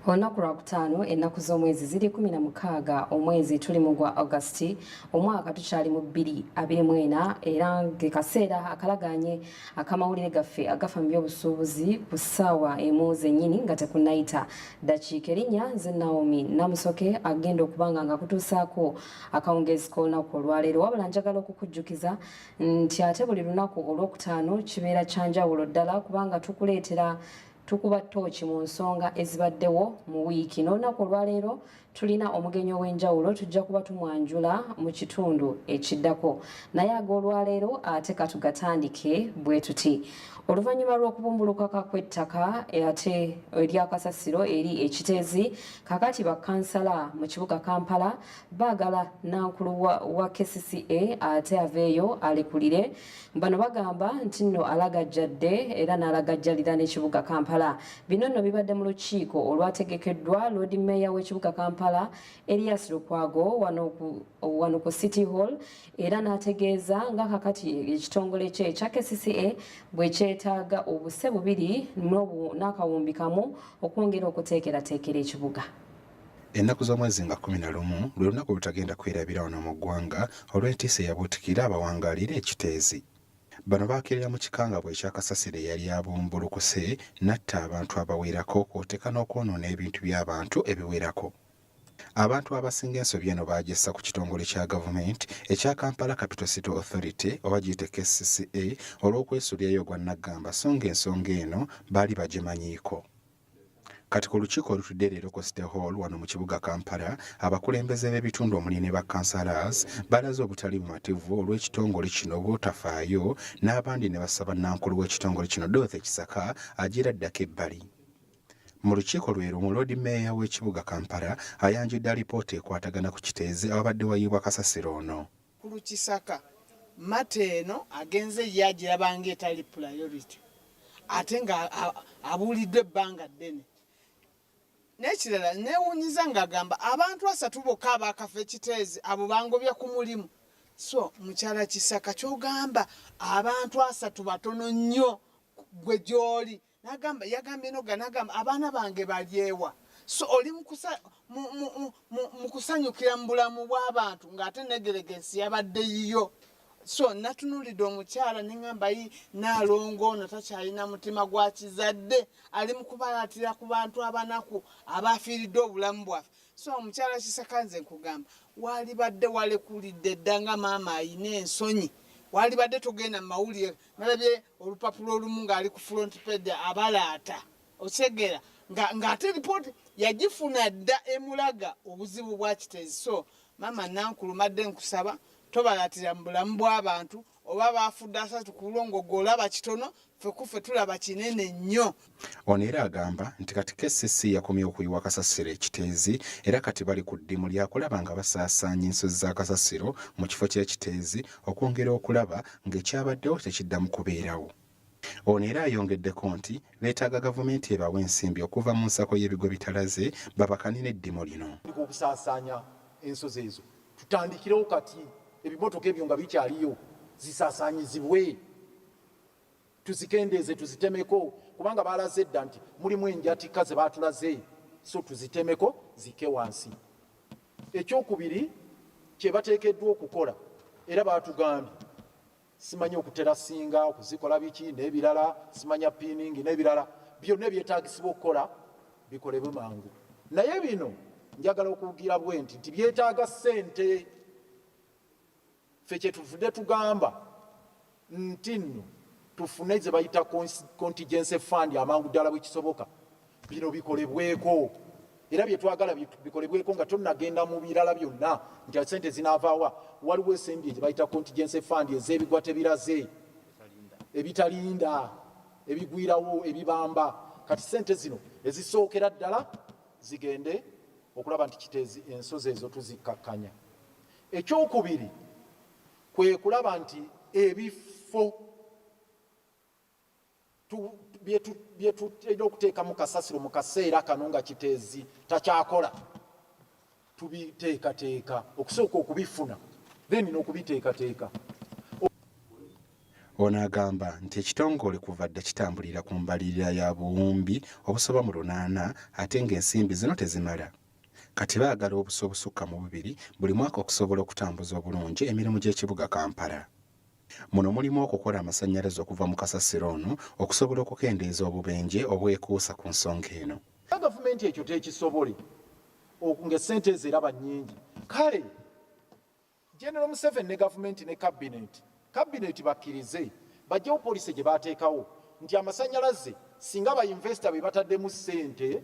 Olunaku lwa kutaano ennaku z'omwezi ziri 16 omwezi tuli mu gwa August omwaka tukyali mu 2024 era ng'ekaseera akalaganye akamawulire gaffe agafa mu by'obusuubuzi ku ssaawa emu zennyini nga tekunnayita ddakiika erinnya nze Naomi Namusoke agenda okubanga nga kutuusaako akawungeezi k'olunaku olwaleero wabula njagala okukujjukiza nti ate buli lunaku olwokutaano kibeera kyanjawulo ddala kubanga tukuba ttooki mu nsonga ezibaddewo mu wiiki n'olunaku olwaleero tulina omugenyi ow'enjawulo tujja kuba tumwanjula mu kitundu ekiddako naye ag'olwaleero ate katugatandike bwe tuti oluvannyuma lw'okubumbulukaka kw'ettaka ate eryakasasiro eri ekiteezi kakati bakansala mu kibuga Kampala baagala nankulu wa KCCA ate aveeyo alekulire bano bagamba nti nno alagajjadde era n'alagajjalira n'ekibuga Kampala bino nno bibadde mu lukiiko olwategekeddwa Lord Mayor w'ekibuga Kampala Elias Lukwago wano ku City Hall era n'ategeeza nga kakati ekitongole kye ekya KCCA bwe kyetaaga obuse bubiri n'akawumbi kamu okwongera okuteekerateekera ekibuga. Ennaku z'omwezi nga 11 lwe lunaku lutagenda kwerabira wano mu ggwanga olw'entiisa eyabuutikira abawangaalira ekiteezi. Bano baakirira mu kikangabwa ekyakasasiro eyali abumbulukuse n'atta abantu abawerako kw'oteeka n'okwonoona ebintu by'abantu ebiwerako. Abantu abasinga ensobi eno baagissa ku kitongole kya gavumenti ekya Kampala Capital City Authority oba giyite KCCA olw'okwesulirayo gwa Naggamba so ng'ensonga eno baali bagimanyiiko. Kati ku lukiiko olutudde leero ku City Hall wano mu kibuga Kampala abakulembeze b'ebitundu omuli ne bakkansalas balaze obutali bumativu olw'ekitongole kino bw'otafaayo n'abandi ne basaba nankulu w'ekitongole kino Dorothy Kisaka agira ddako ebbali. Mu lukiiko lwero mu Lord Mayor w'ekibuga Kampala ayanjudde alipoota ekwatagana ku kiteezi abadde wayiibwa kasasiro ono. Ku Kisaka mate eno agenze yagirabanga etali priority ate nga abuulidde ebbanga ddene. N'ekirala neewuunyiza ng'agamba abantu 3 bokka abaakafa ekiteezi abo bangobya ku mulimu. So mukyala Kisaka ky'ogamba abantu 3 batono nnyo gwe gy'oli. Yagambye n'agamba abaana bange balyewa. So oli mu kusanyukira mu bulamu bw'abantu ng'ate negeregensi yabadde yiyo. So natunulidde omukyala neŋŋamba Naalongo ono takyalina mutima gwa kizadde ali mu kubalaatira ku bantu abanaku abafiiridde obulamu bwaffe. So omukyala Kisaka nze nkugamba walibadde walekulidde dda nga maama ayina ensonyi. Walibadde togenda mu mawulire nalabye olupapulo olumu ng'ali ku front page abalaata okyegera ng'ate lipooti yagifuna dda emulaga obuzibu bwa kiteezi. So maama nankulu madde nkusaba tobalaatira mu bulamu bw'abantu oba baafudde 3 ku bulongo gw'olaba kitono ffe tulaba kinene nnyo. Ono era agamba nti kati KCCA yakomye okuyiwa kasasiro ekiteezi era kati bali ku ddimu lyakulaba nga basaasaanya ensozi za kasasiro mu kifo ky'ekiteezi okwongera okulaba ng'ekyabaddewo tekiddamu kubeerawo. Ono era ayongeddeko nti beetaaga gavumenti ebawe ensimbi okuva mu nsako y'ebigo bitalaze babakanire eddimu lino. Okusaasaanya ensozi ezo tutandikirewo kati ebimotoka ebyo nga bikyaliyo zisaasaanyizibwe tuzikendeeze tuzitemeko kubanga baalaze dda nti mulimu enjatika ze baatulaze so tuzitemeko zike wansi. Ekyokubiri kye bateekeddwa okukola era baatugambye simanyi okuterasinga okuzikola biki n'ebirala simanya piningi n'ebirala byonna ebyetaagisibwa okukola bikolebwe mangu. Naye bino njagala okubugira bwenti nti byetaaga ssente. Ffe kyetuvudde tugamba nti nno tufune ze bayita contingency fund amangu ddala bwe kisoboka bino bikolebweko era bye twagala bikolebweko nga tonnagenda mu birala byonna nti ssente zinaavaawa. Waliwo ensimbi ze bayita contingency fund ez'ebigwa tebiraze ebitalinda ebigwirawo ebibamba kati ssente zino ezisookera ddala zigende okulaba nti kiteezi ensozi ezo tuzikkakkanya. Ekyokubiri kwe kulaba nti ebifo bye tutera okuteeka mu kasasiro mu kaseera kano nga kiteezi takyakola tubiteekateeka okusooka okubifuna then n'okubiteekateeka. Ono agamba nti ekitongole kuva dda kitambulira ku mbalirira ya buwumbi obusoba mu 8 ate ng'ensimbi zino tezimala. Kati baagala obuso obusukka mu 2 buli mwaka okusobola okutambuza obulungi emirimu gy'ekibuga Kampala. Muno mulimu okukola amasannyalaze okuva mu kasasiro ono okusobola okukendeeza obubenje obwekuusa ku nsonga eno. Gavumenti ekyo tekisobole ng'essente ziraba nnyingi. Kale General Museveni ne gavumenti ne kabineti bakkirize bajjawo poliisi gye baateekawo nti amasannyalaze singa bayinvesita be bataddemu ssente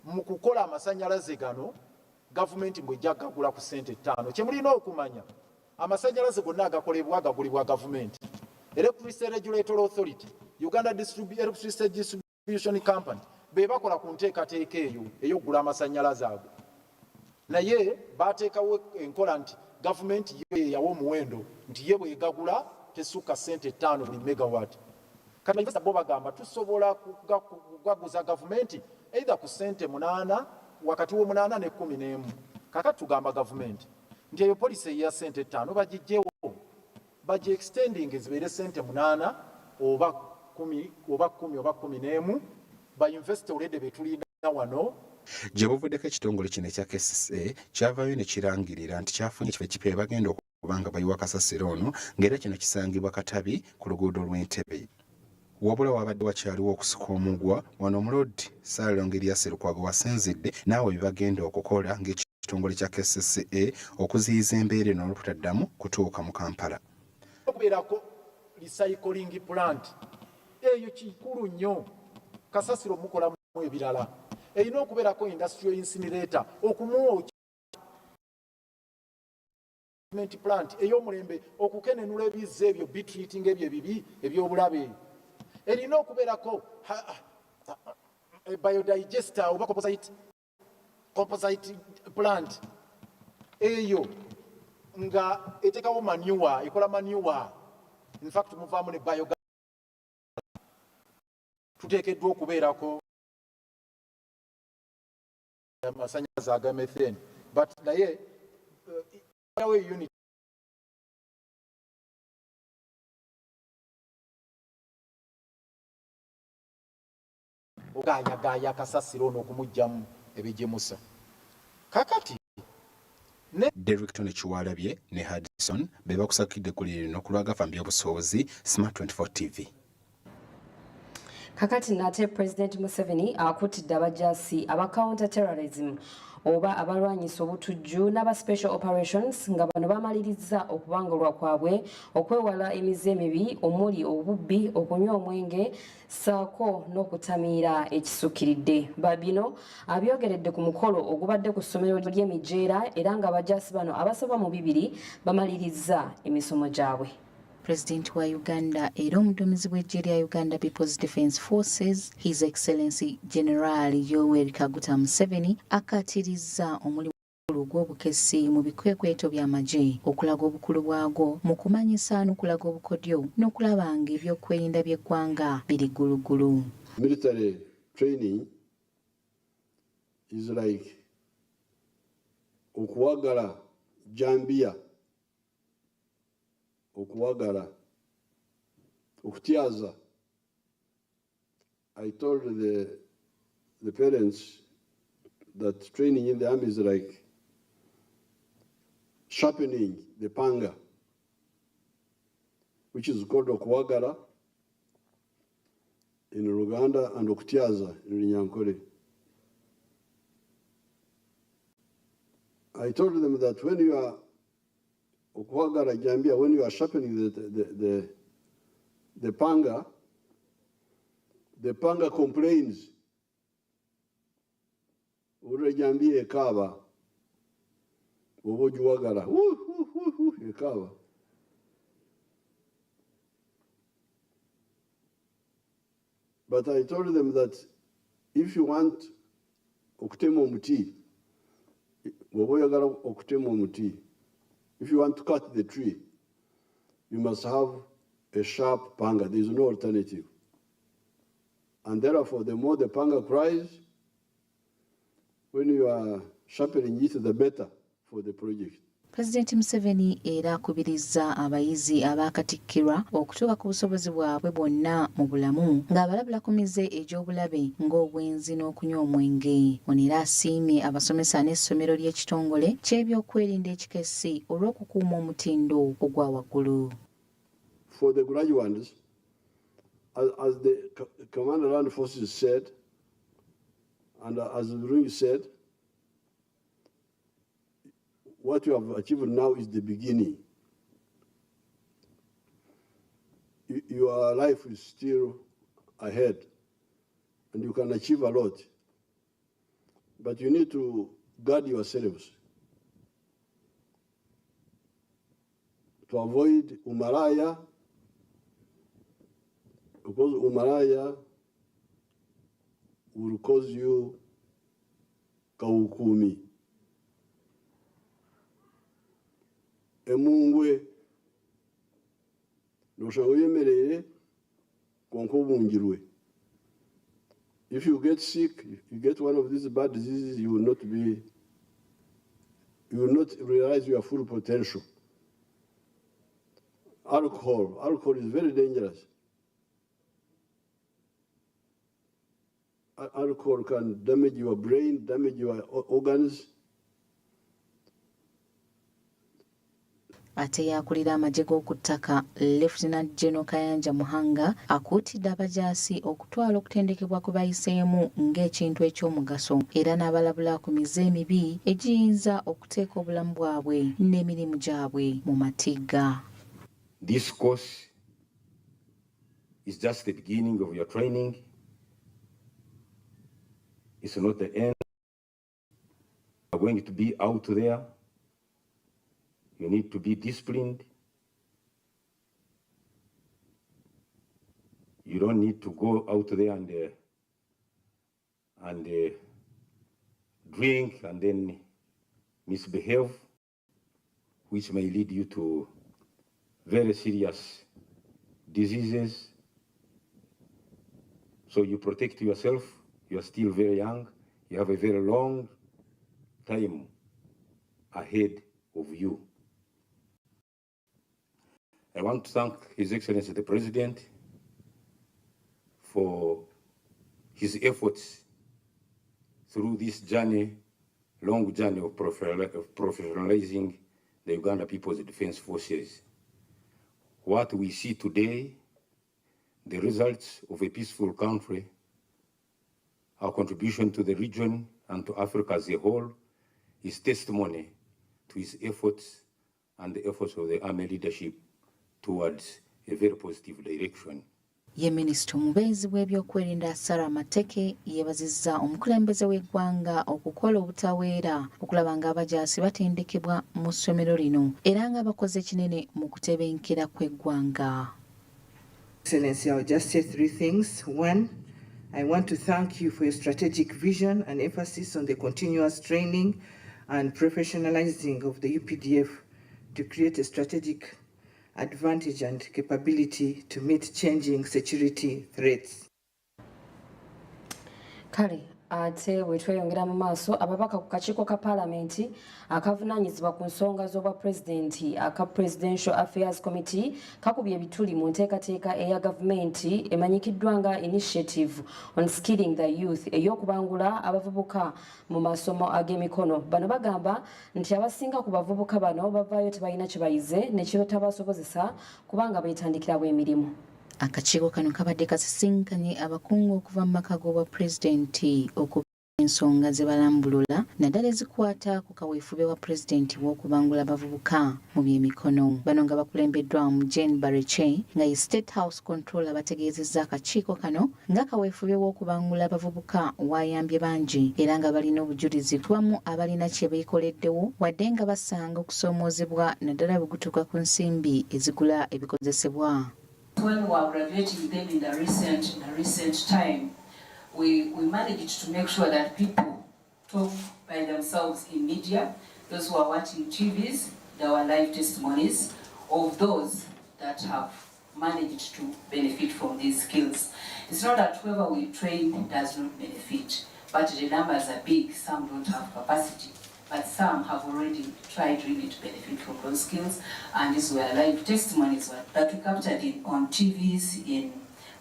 mu kukola amasannyalaze gano, gavumenti bw'ejja gagula ku ssente 5. Kye mulina okumanya, amasannyalaze gonna agagulibwa gavumenti. Electricity Regulatory Authority, Uganda Electricity Distribution Company be bakola ku nteekateeka eyo ey'okugula amasannyalaze ago. Naye baateekawo enkola nti gavumenti ye yawa omuwendo nti ye bw'egagula tesukka ssente 5 buli megawatt. Kati bayinvesita bo bagamba tusobola kugaguza gavumenti either ku ssente 8 wakati w'8 ne 11. Kakati tugamba gavumenti nti eyo poliisi eya ssente 5 bagijjewo, baji extending zibeere ssente 8 oba 10 oba 11 bayinvesita olwedde betulina wano. Gye buvuddeko ekitongole kino ekya KCCA kyavaayo ne kirangirira nti kyafunye ekifo ekipya bagenda okuba nga bayiwa kasasiro ono, ng'era kino kisangibwa Katabi ku luguudo lw'Entebbe. Wabula wabadde wakyaliwo okusuka omugwa wano Mulodi Ssaalongo Erias Lukwago wasinzidde naawe bye bagenda okukola ng'ekitongole kya KCCA okuziyiza embeera eno olutaddamu kutuuka mu Kampala. Okubeerako recycling plant eyo kikulu nnyo, kasasiro mukolamu ebirala. Erina okubeerako industrial incinerator okumuwa plant ey'omulembe okukenenula ebizza ebyo bitreating ebyo ebibi eby'obulabe. Erina okubeerako biodigester oba composite plant eyo nga eteekawo manure, ekola manure. In fact muvaamu ne biogas. Tuteekeddwa okubeerako amasannyalaze aga methane, but naye unit ogayagaya kasasiro n'okumugyamu ebigimusa. Kakati Derek Tone Kiwalabye ne Hudson be bakusakidde ku lino ku Agafa Mu By'Obusuubuzi Smart 24 TV. Kakati nate President Museveni akutidde abajaasi aba counter terrorism oba abalwanyisa obutujju n'aba special operations nga bano bamaliriza okubangulwa kwabwe okwewala emize emibi omuli obubbi, okunywa omwenge saako n'okutamiira ekisukkiridde. Babino abyogeredde ku mukolo ogubadde ku ssomero ly'Emijeera era nga abajaasi bano abasoba mu 2 bamaliriza emisomo gyabwe. President wa Uganda era omuduumizi w'eggye lya Uganda People's Defence Forces, His Excellency General Yoweri Kaguta Museveni akatirizza omulimu gw'obukessi mu bikwekweto by'amagye okulaga obukulu bwagwo mu kumanyisa n'okulaga obukodyo n'okulaba nga ebyokwerinda by'eggwanga biri ggulugulu. Military training is like okuwagala jambia, okuwagala, okutyaza. I told the parents that training in the army is like sharpening the panga, which is called okuwagala in Luganda and okutyaza in Runyankore. I told them that when you are okuwagala jambia, when you are sharpening the panga complains. Ure jambia ekaba, oboju wagala, ekaba. But I told them that if you want okutema omuti, oboyagala okutema omuti, if you want to cut the tree, you must have a sharp panga. There is no alternative. And therefore, the more the panga cries, when you are sharpening it, the better for the project. Pulezidenti Museveni era akubirizza abayizi abaakatikkirwa okutuuka ku busobozi bwabwe bwonna mu bulamu ng'abalabula ku mize egy'obulabe ng'obwenzi n'okunywa omwenge. Ono era asiimye abasomesa n'essomero ly'ekitongole ky'ebyokwerinda ekikessi olw'okukuuma omutindo ogwa waggulu. For the graduates, as the Commander Land Forces said, and as the ring said, what you have achieved now is the beginning. Your life is still ahead, and you can achieve a lot. But you need to guard yourselves to avoid umaraya, because umaraya will cause you kawukumi. Emungwe noshango yemerere konko bungirwe. If you get sick, if you get one of these bad diseases, you will not realize your full potential. Alcohol is very dangerous. Alcohol can damage your brain, damage your organs. Ate yakulira amagye g'oku ttaka Lieutenant General Kayanja Muhanga akuutidde abajaasi okutwala okutendekebwa kwe bayiseemu ng'ekintu eky'omugaso era n'abalabula ku mize emibi egiyinza okuteeka obulamu bwabwe n'emirimu gyabwe mu matigga. This course is just the beginning of your training. It's not the end. You're going to be out there. You need to be disciplined. You don't need to go out there and drink and then misbehave, which may lead you to very serious diseases. So you protect yourself. You are still very young. You have a very long time ahead of you. I want to thank His Excellency the President for his efforts through this journey, long journey of professionalizing the Uganda People's Defense Forces. What we see today, the results of a peaceful country, our contribution to the region and to Africa as a whole, is testimony to his efforts and the efforts of the army leadership towards a very positive direction. Ye Minisita omubeezi w'ebyokwerinda Sarah Mateke yeebazizza omukulembeze w'eggwanga okukola obutaweera okulaba ng'abajaasi batendekebwa mu ssomero lino era nga bakoze kinene mu kutebenkera kw'eggwanga. Excellency, I'll just say three things. One, I want to thank you for your strategic vision and emphasis on the continuous training and professionalizing of the UPDF to create a strategic advantage and capability to meet changing security threats. Kale ate wetweyongera mu maaso ababaka ku kakiiko ka paalamenti akavunaanyizibwa ku nsonga z'obwa pulezidenti aka Presidential Affairs Committee kakubye ebituli mu nteekateeka eya gavumenti emanyikiddwa nga Initiative on Skilling the Youth ey'okubangula abavubuka mu masomo ag'emikono. Bano bagamba nti abasinga ku bavubuka bano bavaayo tebalina kye bayize ne kibatabasobozesa kubanga beetandikirawo emirimu. Akakiiko kano kabadde kasisinkanye abakungu okuva mu maka g'obwa pulezidenti okuba ensonga ze balambulula naddala ezikwata ku kaweefube wa pulezidenti w'okubangula abavubuka mu by'emikono. Bano nga bakulembeddwa mu Jane Bareche nga ye State House Controller bategeezezza akakiiko kano nga kaweefube w'okubangula abavubuka wayambye bangi era nga balina obujulizi kubamu abalina kye beekoleddewo wadde nga basanga okusoomoozebwa naddala bwe gutuuka ku nsimbi ezigula ebikozesebwa. When we were graduating them in the recent time, we managed to make sure that people talk by themselves in media. Those who are watching TVs, there were live testimonies of those that have managed to benefit from these skills. It's not that whoever we train does not benefit, but the numbers are big. Some don't have capacity but some have already tried really to benefit from those skills, and these were live testimonies that we captured on TVs,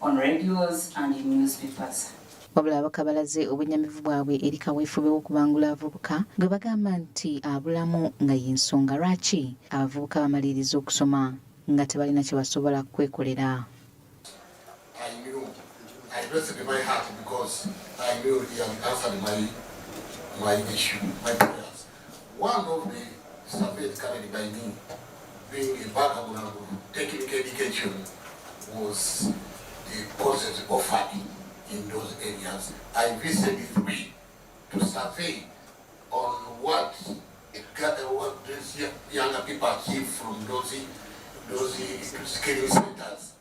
on radios and in newspapers. Wabula abakabalaze obunyamivu bwabwe eri kaweefube w'okubangula abavubuka gwe bagamba nti abulamu nga y'ensonga lwaki abavubuka bamaliriza okusoma nga tebalina kye basobola kwekolera. I rested in my heart because I knew he had answered my issue, my prayers. One of the surveys carried by me, being a background of technical education, was the courses offered in those areas. I visited 3 to survey on what these younger people achieve from those skilling centers.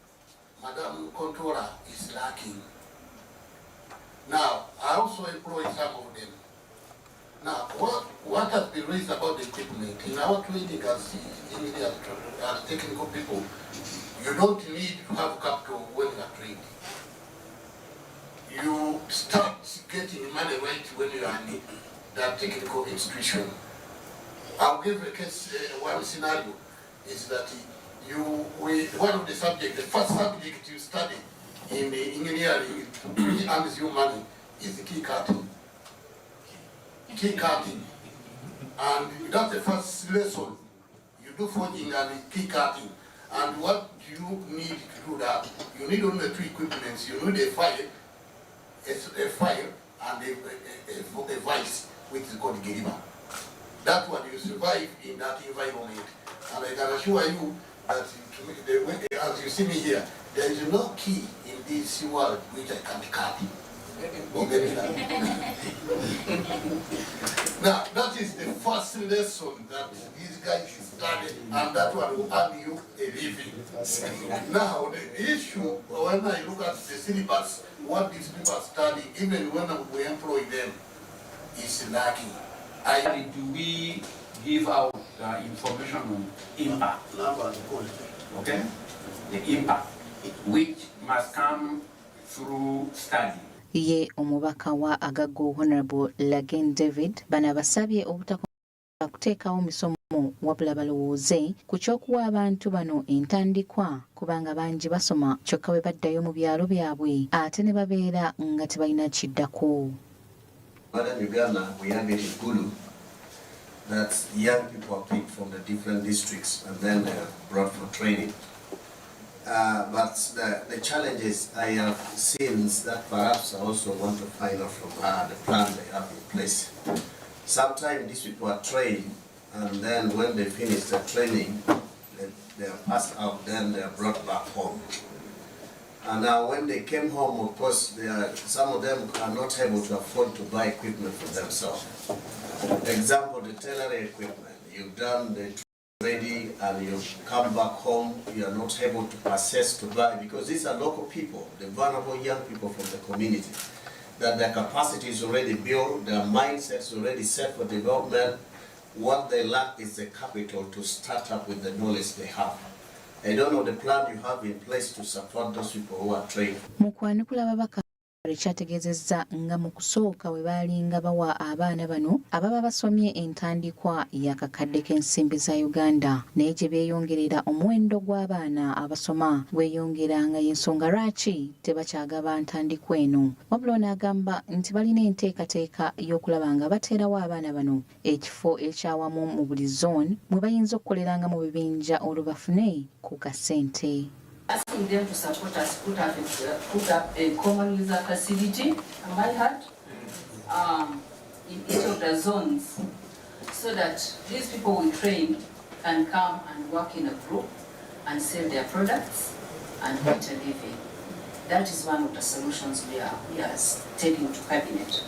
Madam Controller is lacking. Now, I also employed some of them. Now, what has been raised about the equipment, in our training as engineers, as technical people, you don't need to have capital when you are trained. You start getting money right when you are in that technical institution. I'll give a case, one scenario is that one of the subjects, the first subject you study in the engineering which earns you money is the key cutting. Key cutting. And that's the first lesson. You do forging and key cutting. And what you need to do that, you need only 2 equipments. You need a file and a vice, which is called Geriba. That one you survive in that environment. And I can assure you that as you see me here, there is no key in this world which I can't cut. Now, that is the first lesson that these guys studied, and that one will earn you a living. Now, the issue, when I look at the syllabus, what these people study, even when we employ them, is lacking. Do we give out information on impact? Okay? The impact, which must come through study. Ye omubaka wa Agago Honorable Lagen David bana basabye obutakola kuteekawo misomo wabula balowooze ku ky'okuwa abantu bano entandikwa kubanga bangi basoma kyokka bwe baddayo mu byalo byabwe ate ne babeera nga tebalina kiddako. In Uganda, we have it in Gulu that young people are picked from the different districts and then they're brought for training. But the challenges I have seen is that perhaps I also want to find out from the plan they have in place. Sometimes these people are trained, and then when they finish the training, they are passed out, then they are brought back home. And now when they came home, of course, some of them are not able to afford to buy equipment for themselves. Example, the tailoring equipment. You've done the ready and you come back home, you are not able to access to buy because these are local people, the vulnerable young people from the community, that their capacity is already built, their mindset is already set for development. What they lack is the capital to start up with the knowledge they have. I don't know the plan you have in place to support those people who are trained. Ekyategeezezza nga mu kusooka we baalinga bawa abaana bano ababa basomye entandikwa y'akakadde k'ensimbi za Uganda naye gye beeyongerera omuwendo gw'abaana abasoma gweyongera nga y'ensonga lwaki tebakyagaba ntandikwa eno. Wabula ono agamba nti balina enteekateeka y'okulaba nga bateerawo abaana bano ekifo ekyawamu mu buli zone mwe bayinza okukoleranga mu bibinja olwo bafune ku kasente. Asking them to support us, put up a common user facility, in each of the zones, so that these people we train can come and work in a group and sell their products and get a living. That is one of the solutions we are taking to cabinet.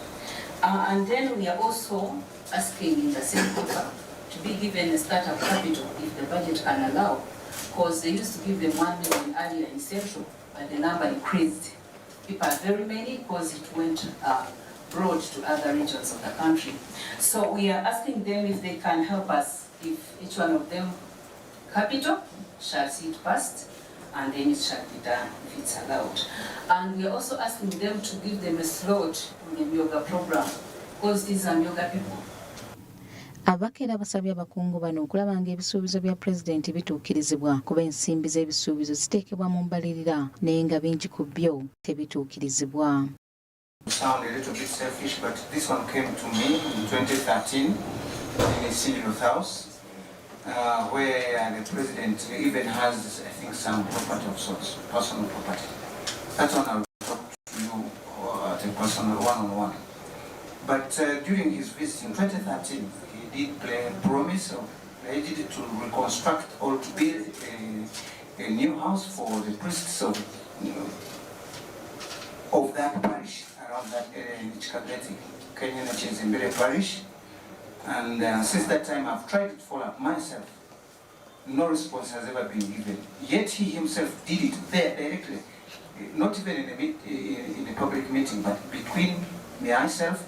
And then we are also asking in the same paper to be given a startup capital if the budget can allow. Because they used to give them 1 million earlier in Central, but the number increased. People are very many because it went broad to other regions of the country. So we are asking them if they can help us, if each one of them capital shall see it passed, and then it shall be done if it's allowed. And we are also asking them to give them a slot on the yoga program, because these are yoga people. Ababaka era basabye abakungu bano okulaba ng'ebisuubizo bya pulezidenti bituukirizibwa kuba ensimbi z'ebisuubizo ziteekebwa mu mbalirira naye nga bingi ku byo tebituukirizibwa. Sound a little bit selfish, but this one came to me in 2013 in a civil house where the president even has, I think, some property of sorts, personal property. That one I'll talk to you at a personal one-on-one. But during his visit in 2013, he did promise of needed to reconstruct or to build a new house for the priests of that parish around that area in Chikageti, Kenya Chizimbere parish. And since that time, I've tried to follow up myself. No response has ever been given. Yet he himself did it there directly, not even in a public meeting, but between myself,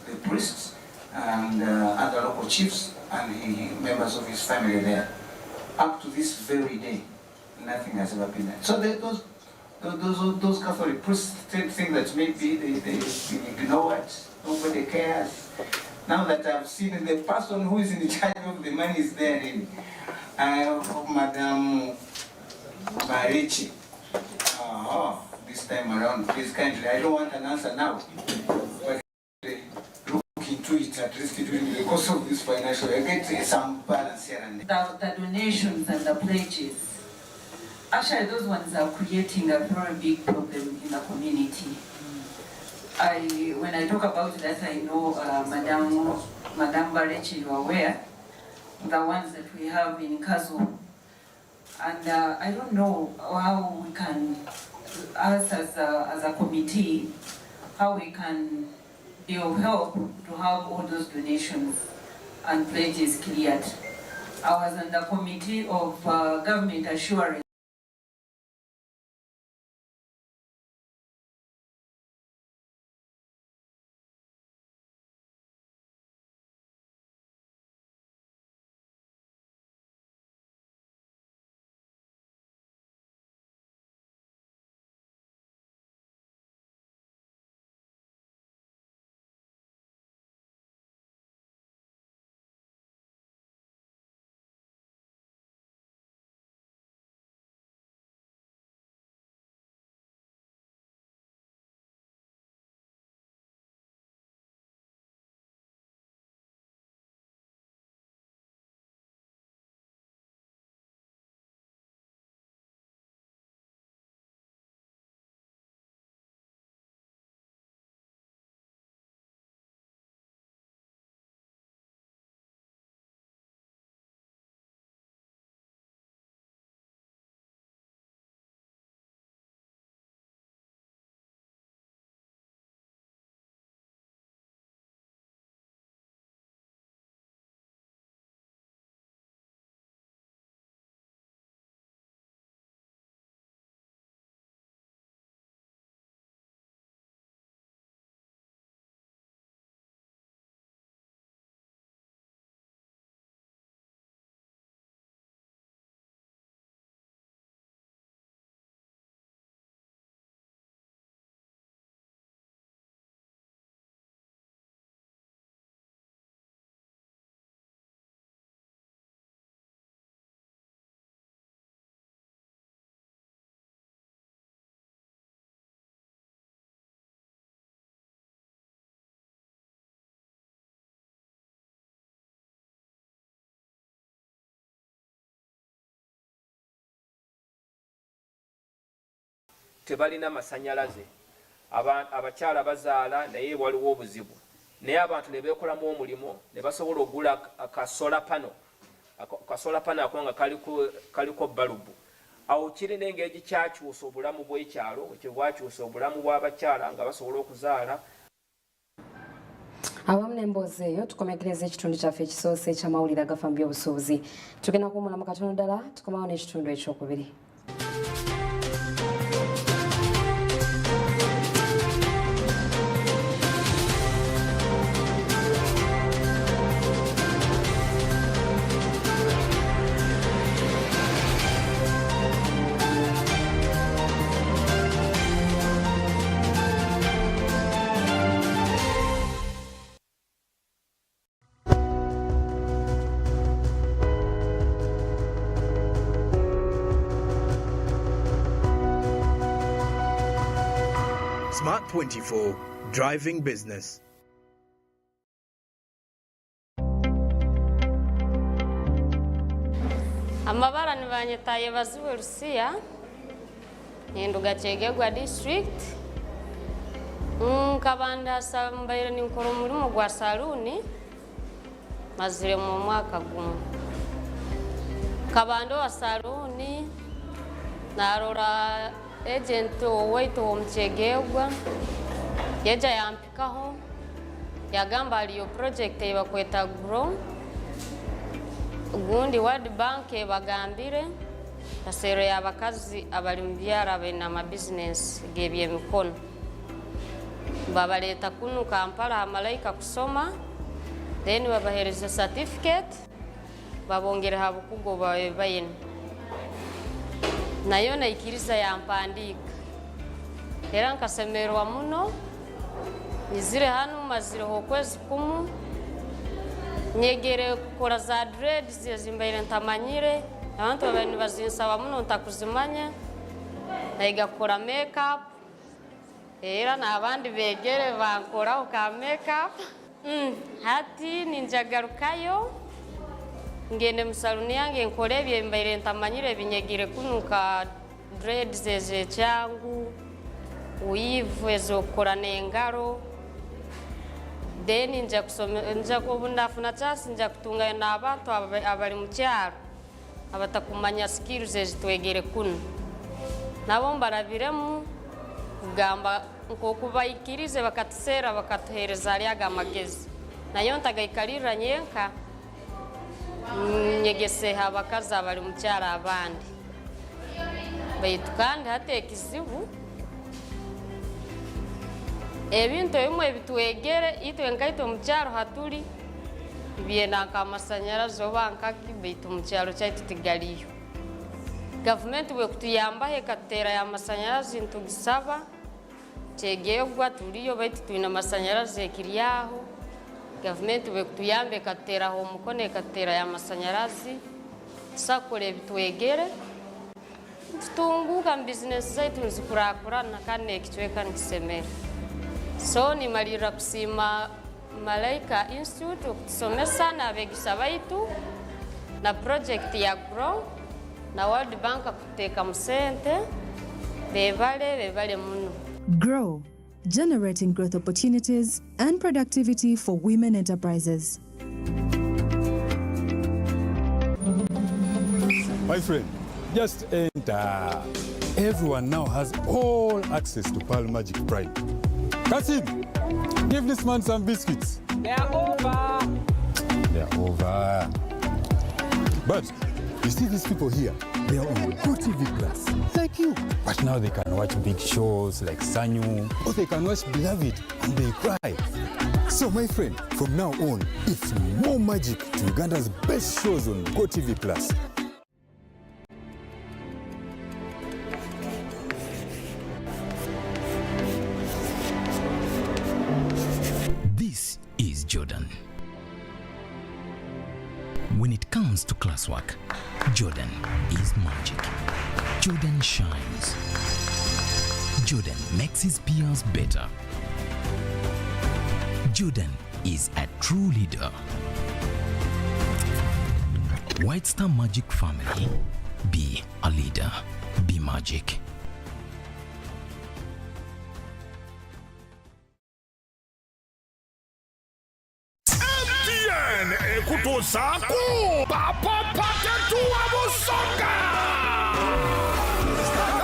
the priests, and other local chiefs, and the members of his family there. Up to this very day, nothing has ever been done. So those Catholic priests think that maybe they ignore it, nobody cares. Now that I've seen the person who is in charge of the money is there, Madam Marichi. This time around, please kindly, I don't want an answer now. But look into it at least during the course of this financial year. Get some balance here and there. The donations and the pledges, actually those ones are creating a very big problem in the community. When I talk about that, I know Madam Barechi, you are aware, the ones that we have in Kazo. And I don't know how we can, us as a committee, how we can be of help to have all those donations and pledges cleared. I was on the committee of government assurance. tebalina masanyalaze, abakyala bazaala naye waliwo obuzibu, naye abantu ne beekolamu omulimo ne basobola okugula akasola pano ako nga kaliko balubu. Awo kirina engeri gikyakyusa obulamu bw'ekyalo, kyebwakyusa obulamu bw'abakyala nga basobola okuzaala. Awamu n'emboozi eyo tukomekereza ekitundu kyaffe ekisoose ekyamawulire agafa mu by'obusuubuzi. Tugenda kuwummulamu katono ddala tukomawo n'ekitundu ekyokubiri. Smart 24, driving business. Amabara nibanyetaye baziwe Rusiya Nyenduga Kyegegwa district nkabanda sambaire ninkora omulimo gwa saluni mazire mu mwaka gumu kabando wa saluni narora agent owaito omukyegegwa yeja yampikaho yagamba aliyo project ebakweta grow gundi World Bank bagambire kasero y'abakazi abali mu byara bena ama business gebyemikono babaleta kunu Kampala Malaika kusoma then babahereza certificate babongera habukugo bayene nayo naikiriza yampandika era nkasemerwa muno nizire hano mazire hokwezi kumu nyegere kukora za dreads zimbaire ntamanyire abantu babani bazinsaba muno ntakuzimanya naiga kukora makeup era n'abandi begere bankora uka makeup hati ninjagarukayo ngende musaluni yange nkore byembaire ntamanyire binyegire kunuka dreads ze cyangu uyivu ezokora n'engaro then nja kusoma nja kubundafuna cyasi nja kutunga n'abantu abali mu cyaro abatakumanya skills ezitwegere kuno nabo mbarabiremu kugamba nko kubayikirize bakatisera bakatuhereza alyaga amagezi nayo ntagaikalira nyenka nyegese habakazi abali mu cyaro abandi baitu kandi hatekizibu ebintu bimwe bitwegere itwe nkaito mu cyaro haturi byena nkamasanyarazi obankaki baitu mu cyaro cyaitu tigaliyo government we kutuyamba hekatera ya masanyarazi ntugisaba Kyegegwa tuliyo baitu tuina masanyarazi ekiriyaho government we kutuyambe katera ho mukone katera ya masanyarazi sakore bitwegere tutunguka business zaitu nzikurakurana kandi ekichweka nkisemera so ni malira kusima Malaika Institute okutusomesa n'abegisa baitu na project ya grow na World Bank kuteka musente bebale muno. Grow, generating growth opportunities and productivity for women enterprises. My friend, just enter. Everyone now has all access to Pearl Magic Prime. Kasim, give this man some biscuits. They are over. They are over. But you see these people here, they are on GoTV Plus, like you. But now they can watch big shows like Sanyu, or they can watch Beloved and they cry. So my friend, from now on, it's more magic to Uganda's best shows on GoTV Plus. This is Jordan. When it comes to classwork, Jordan is magic. Jordan shines. Jordan makes his peers better. Jordan is a true leader. White Star Magic family, be a leader, be magic. Ekutusako papapatetuwa busonga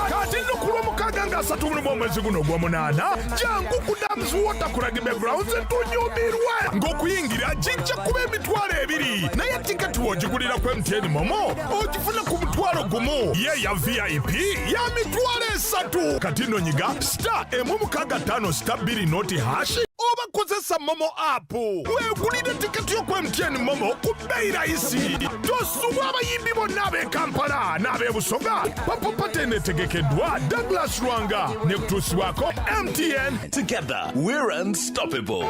kati nukulu mukaga nga 3 muli mwezi guno gwa 8 jangu kudamuzi wotakulaga backgrounds tunyumirwe ng'okuyingira kijja kuba emitwalo 2 naye tiketi wogigulira ku MTN Momo ogifuna ku mutwalo gumu ye ya VIP ya mitwalo 3 kati nonyiga *165*2 oba kozesa Momo app weegulire tiketi yo ku MTN Momo ku bbeeyi rayisi tosubwa abayimbi bonna ab'e Kampala n'ab'e Busoga papapate netegekeddwa Douglas Lwanga ne kutuusibwako MTN. Together we're unstoppable.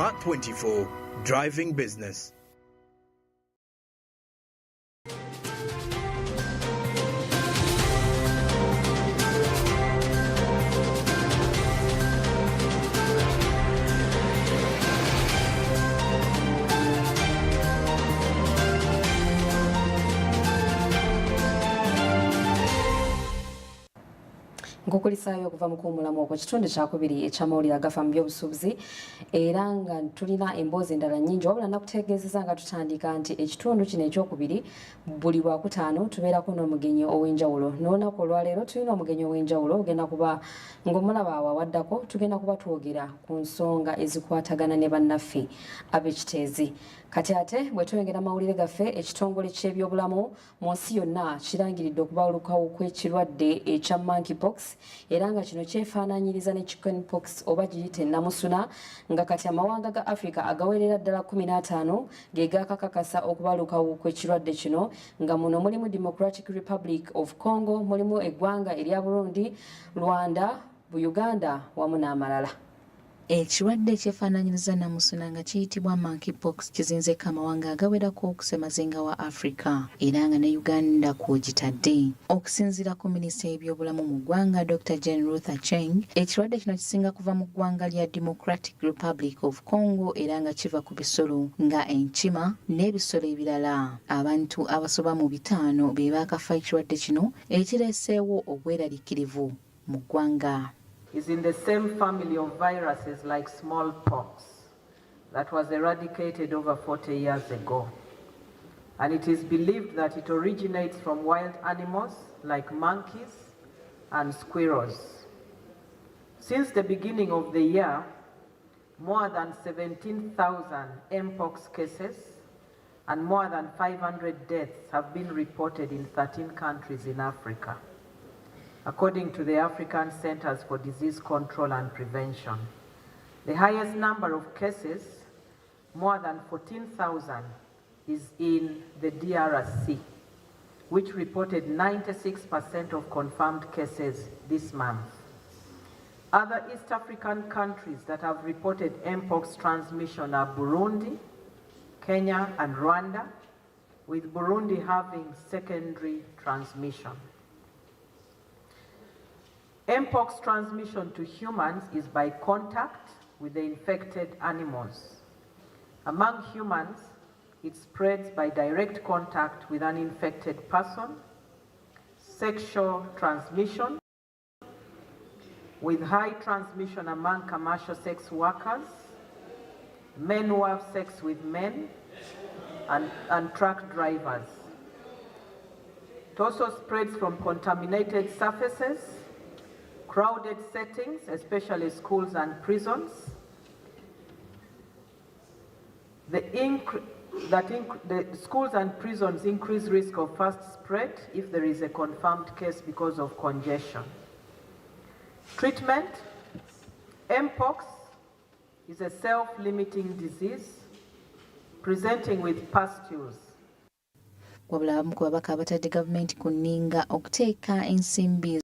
Smart 24, driving business. nkukulisaayo okuva mu kuwumulamu okwo kitundu kyakubiri ekyamawulire agafa mu by'obusuubuzi era nga tulina emboozi endala nnyingi wabula nakutegeezeza nga tutandika nti ekitundu kino ekyokubiri buli lwakutaano tubeerako n'omugenyi ow'enjawulo n'olunaku olwaleero tulina omugenyi ow'enjawulo ogenda kuba ng'omulaba awo awaddako tugenda kuba twogera ku nsonga ezikwatagana ne bannaffe ab'ekiteezi kati ate bwe twengera amawulire gaffe ekitongole ky'ebyobulamu mu nsi yonna kirangiridde okubalukawo kw'ekirwadde ekya monkeypox era nga kino kyefaanaanyiriza ne chickenpox oba giyite namusuna nga kati amawanga ga africa agawerera ddala 15 ge gaakakakasa okubalukawo kw'ekirwadde kino nga muno mulimu democratic republic of congo mulimu eggwanga erya burundi rwanda uganda wamu n'amalala. Ekirwadde ekyefaanaanyiriza namusuna nga kiyitibwa monkeypox kizinzeko amawanga agawerako okusemazinga wa Africa era nga ne Uganda kw'ogitadde. Okusinziira ku minisita y'ebyobulamu mu ggwanga Dr. Jane Ruth Acheng, ekirwadde kino kisinga kuva mu ggwanga lya Democratic Republic of Congo era nga kiva ku bisolo nga enkima n'ebisolo ebirala. Abantu abasoba mu 5 be baakafa ekirwadde kino ekireeseewo obweraliikirivu mu ggwanga. Is in the same family of viruses like smallpox that was eradicated over 40 years ago. And it is believed that it originates from wild animals like monkeys and squirrels. Since the beginning of the year, more than 17,000 mpox cases and more than 500 deaths have been reported in 13 countries in Africa, according to the African Centers for Disease Control and Prevention. The highest number of cases, more than 14,000, is in the DRC, which reported 96% of confirmed cases this month. Other East African countries that have reported mpox transmission are Burundi, Kenya, and Rwanda, with Burundi having secondary transmission. Mpox transmission to humans is by contact with the infected animals. Among humans, it spreads by direct contact with an infected person, sexual transmission, with high transmission among commercial sex workers, men who have sex with men, and truck drivers. It also spreads from contaminated surfaces, crowded settings, especially schools and prisons. The schools and prisons increase risk of fast spread if there is a confirmed case because of congestion. Treatment: mpox is a self-limiting disease presenting with pustules. Wabula abamu ku babaka abatadde gavumenti ku nninga okuteeka ensimbi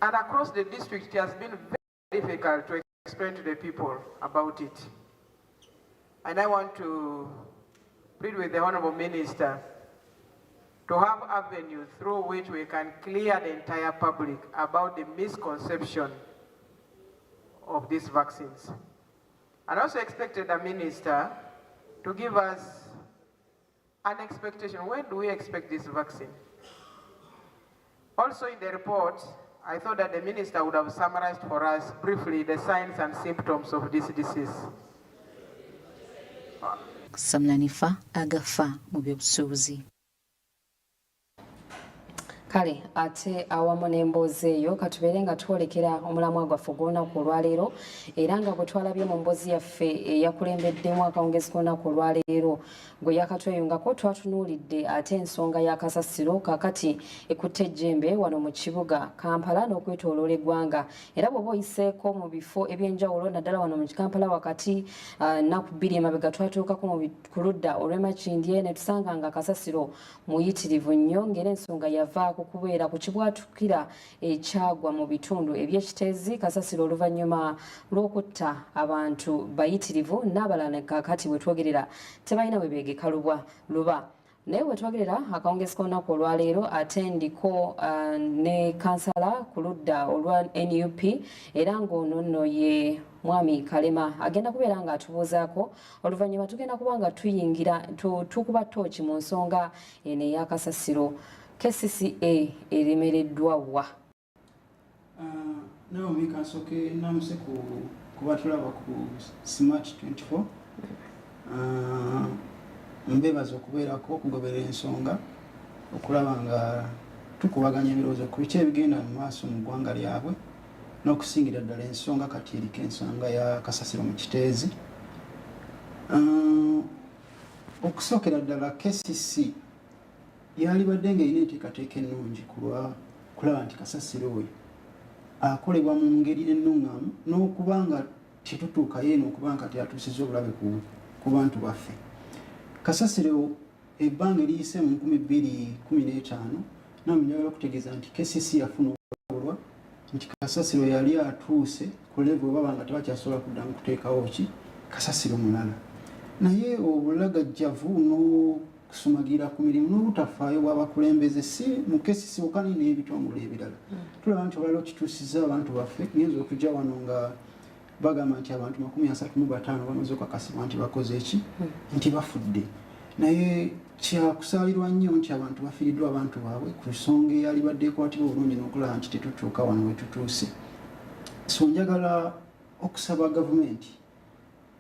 And across the district, it has been very difficult to explain to the people about it. And I want to plead with the Honorable Minister to have avenues through which we can clear the entire public about the misconception of these vaccines. And also expected the Minister to give us an expectation. When do we expect this vaccine? Also in the report, I thought that the Minister would have summarized for us briefly the signs and symptoms of this disease. Samlanifa Agafa Mu By'Obusuubuzi. Kale ate awamu n'emboozi eyo katubeere nga twolekera omulamwa gwaffe gw'olunaku olwaleero era nga bwe twalabye mu mboozi yaffe eyakulembeddemu akawungezi k'olunaku olwaleero gwe yakatweyungako twatunuulidde ate ensonga ya kasasiro kakati ekutte ejjembe wano mu kibuga Kampala n'okwetooloola eggwanga era bw'oba oyiseeko mu bifo eby'enjawulo naddala wano mu Kampala wakati nnaku bbiri emabega twatuukako ku ludda olw'Emakindye ne tusanga nga kasasiro muyitirivu nnyo ng'era ensonga yavaako kubeera ku kibwatukira ekyagwa mu bitundu eby'ekiteezi kasasiro oluvannyuma lw'okutta abantu bayitirivu n'abalala kakati bwe twogerera tebalina bwe beegeka luba naye bwe twogerera akawungezi k'olunaku olwaleero ate ndiko ne kansala ku ludda olwa NUP era ng'ono nno ye Mwami Kalema agenda kubeera nga atubuuzaako oluvannyuma tugenda kuba nga tuyingira tukuba ttooki mu nsonga eno ey'akasasiro KCCA eremereddwa wa? Naomi Kansoke namuse kuba tulaba ku Smart 24 mbebaza okubeerako okugoberera ensonga okulaba nga tukubaganya ebirowoozo ku biki ebigenda mu maaso mu ggwanga lyabwe n'okusingira ddala ensonga kati eriko ensonga ya kasasiro mu kiteezi. Okusookera ddala KCC yalibadde ng'erina enteekateeka ennungi kulaba nti kasasiro oyo akolebwa mu ngeri ennungamu n'okuba nga tetutuukayo eno okuba nga teatuusizza obulabe ku bantu baffe. Kasasiro ebbanga eriyise mu 2015 njagala okutegeeza nti KCC yafuna obulwa nti kasasiro yali atuuse ku level baba nga tebakyasobola kuddamu kuteekawo ki kasasiro mulala naye obulagajjavu n'okusumagira ku mirimu n'obutafaayo bw'abakulembeze si mu KCC okani n'ebitongole ebirala tulaba nti olwali okituusizza abantu baffe ngenza okujja wano nga bagamba nti abantu 35 bamaze okukakasibwa nti bakoze eki nti bafudde naye kyakusaalirwa nnyo nti abantu bafiiriddwa abantu baabwe ku nsonga eyalibadde ekwatibwa obulungi n'okulaba nti tetutuuka wano we tutuuse. So njagala okusaba gavumenti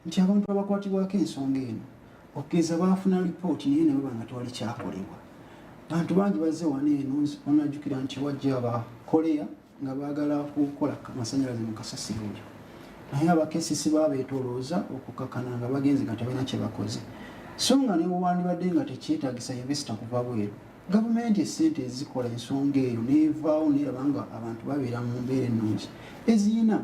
nti abantu abakwatibwako ensonga eno okugeza baafuna lipooti naye nabo banga tewali kyakolebwa. Bantu bangi bazze wano eno onajjukira nti wajja abakoleya nga baagala kukola amasannyalaze mu kasasiro oyo naye abakesisi babeetoolooza okukakana nga bagenze nga tebalina kye bakoze. So nga ne wandibadde nga tekyetaagisa investor kuva bweru gavumenti essente ezikola ensonga eyo neevaawo neraba nga abantu babeera mu mbeera ennungi eziyina